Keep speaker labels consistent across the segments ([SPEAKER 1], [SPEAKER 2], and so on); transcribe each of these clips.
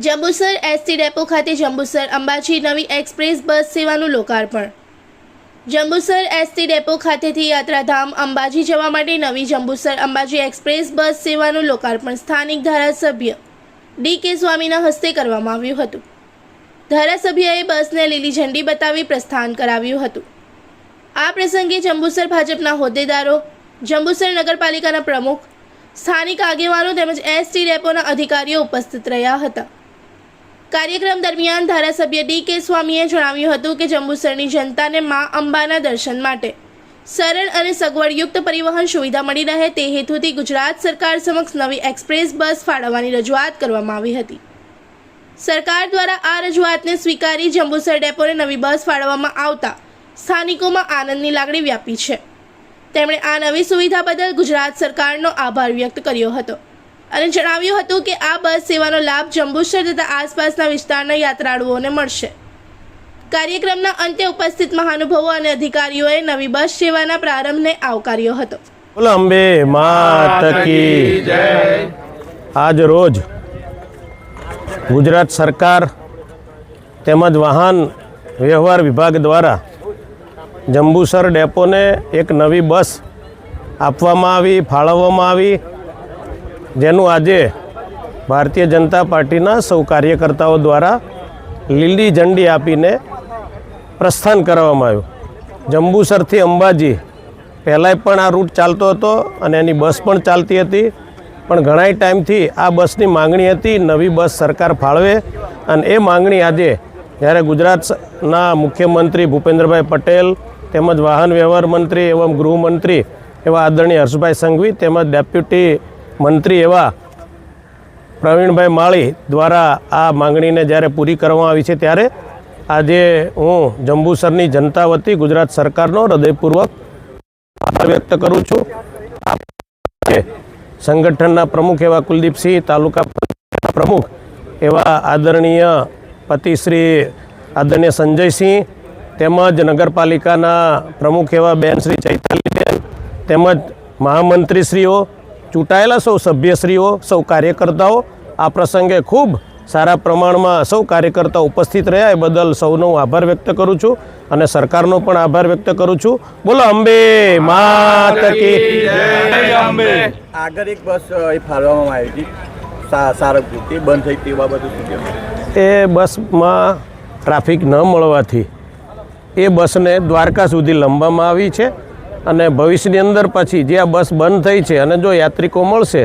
[SPEAKER 1] Jambusar ST depot ખાતે જંબુસર અંબાજી નવી express બસ સેવાનું લોકાર્પણ। જંબુસર એસટી ડેપો ખાતેથી યાત્રાધામ અંબાજી જવા માટે નવી જંબુસર અંબાજી એક્સપ્રેસ બસ સેવાનું લોકાર્પણ સ્થાનિક ધારાસભ્ય ડી.કે. સ્વામીના હસ્તે કરવામાં આવ્યું હતું। ધારાસભ્યએ બસને લીલી ઝંડી બતાવી પ્રસ્થાન કરાવ્યું હતું। આ પ્રસંગે જંબુસર ભાજપના હોદ્દેદારો, જંબુસર નગરપાલિકાના પ્રમુખ, સ્થાનિક આગેવાનો તેમજ એસટી ડેપોના અધિકારીઓ ઉપસ્થિત રહ્યા હતા। કાર્યક્રમ દરમિયાન ધારાસભ્ય ડી.કે. સ્વામીએ જણાવ્યું હતું કે જંબુસરની જનતાને મા અંબાના દર્શન માટે સરળ અને સગવડયુક્ત પરિવહન સુવિધા મળી રહે તે હેતુથી ગુજરાત સરકાર સમક્ષ નવી એક્સપ્રેસ બસ ફાળવવાની રજૂઆત કરવામાં આવી હતી। સરકાર દ્વારા આ રજૂઆતને સ્વીકારી જંબુસર ડેપોને નવી બસ ફાળવવામાં આવતા સ્થાનિકોમાં આનંદની લાગણી વ્યાપી છે। તેમણે આ નવી સુવિધા બદલ ગુજરાત સરકારનો આભાર વ્યક્ત કર્યો હતો અને જણાવ્યું હતું કે આ બસ સેવાનો લાભ જંબુસર તથા આસપાસના વિસ્તારના યાત્રાળુઓને મળશે। કાર્યક્રમના અંતે ઉપસ્થિત મહાનુભાવો અને અધિકારીઓએ નવી બસ સેવાના પ્રારંભને આવકાર્યો હતો।
[SPEAKER 2] બોલો અંબે માત કી જય। આજ રોજ ગુજરાત સરકાર તેમજ વાહન વ્યવહાર વિભાગ દ્વારા જંબુસર ડેપોને એક નવી બસ આપવામાં આવી, ફાળવવામાં આવી, જેનું આજે ભારતીય જનતા પાર્ટીના સૌ કાર્યકર્તાઓ દ્વારા લીલી ઝંડી આપીને પ્રસ્થાન કરવામાં આવ્યું। જંબુસરથી અંબાજી પહેલાંય પણ આ રૂટ ચાલતો હતો અને એની બસ પણ ચાલતી હતી, પણ ઘણા ટાઈમથી આ બસની માંગણી હતી, નવી બસ સરકાર ફાળવે, અને એ માંગણી આજે જ્યારે ગુજરાતના મુખ્યમંત્રી ભૂપેન્દ્રભાઈ પટેલ તેમજ વાહન વ્યવહાર મંત્રી એવં ગૃહમંત્રી એવા આદરણીય હર્ષભાઈ સંઘવી તેમજ ડેપ્યુટી મંત્રી એવા પ્રવીણભાઈ માળી દ્વારા આ માંગણીને જ્યારે પૂરી કરવામાં આવી છે, ત્યારે આજે હું જંબુસરની જનતા વતી ગુજરાત સરકારનો હૃદયપૂર્વક આભાર વ્યક્ત કરું છું। સંગઠનના પ્રમુખ એવા કુલદીપસિંહ, તાલુકા પ્રમુખ એવા આદરણીય પતિશ્રી આદરણીય સંજયસિંહ, તેમજ નગરપાલિકાના પ્રમુખ એવા બેન શ્રી ચૈતાલીબેન, તેમજ મહામંત્રીશ્રીઓ, ચૂંટાયેલા સૌ સભ્યશ્રીઓ, સૌ કાર્યકર્તાઓ આ પ્રસંગે ખૂબ સારા પ્રમાણમાં સૌ કાર્યકર્તાઓ ઉપસ્થિત રહ્યા, એ બદલ સૌનો આભાર વ્યક્ત કરું છું અને સરકારનો પણ આભાર વ્યક્ત કરું છું। બોલો અંબે માત કી જય।
[SPEAKER 3] આગળ એક બસ ફાળવવામાં આવી હતી સારંગપુરથી, બંધ થઈ તે બાબતે શું કહેવાય?
[SPEAKER 2] એ બસમાં ટ્રાફિક ન મળવાથી એ બસને દ્વારકા સુધી લંબાવવામાં આવી છે અને ભવિષ્યની અંદર પછી જે આ બસ બંધ થઈ છે અને જો યાત્રિકો મળશે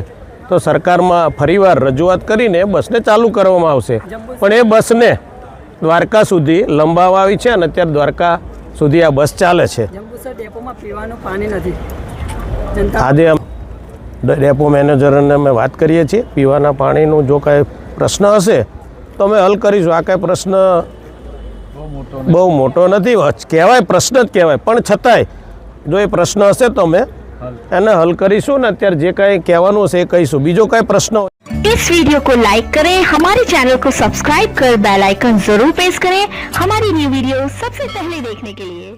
[SPEAKER 2] તો સરકારમાં ફરીવાર રજૂઆત કરીને બસને ચાલુ કરવામાં આવશે, પણ એ બસને દ્વારકા સુધી લંબાવવામાં આવી છે અને અત્યારે દ્વારકા સુધી આ બસ ચાલે છે।
[SPEAKER 4] જંબુસર ડેપોમાં પીવાનું પાણી નથી।
[SPEAKER 2] આજે ડેપો મેનેજરને અમે વાત કરીએ છીએ, પીવાના પાણીનું જો કાંઈ પ્રશ્ન હશે તો અમે હલ કરીશું। આ કાંઈ પ્રશ્ન બહુ મોટો નથી કહેવાય, પ્રશ્ન જ કહેવાય, પણ છતાંય જો એ પ્રશ્ન હશે તો અમે એને હલ કરીશું ને અત્યારે જે કાંઈ કહેવાનું હશે એ કહીશું। બીજો કાંઈ प्रश्न हो
[SPEAKER 5] इस वीडियो को लाइक करें, हमारे चैनल को सब्सक्राइब कर बेल आइकन जरूर प्रेस करें हमारी न्यू वीडियो सबसे पहले देखने के लिए।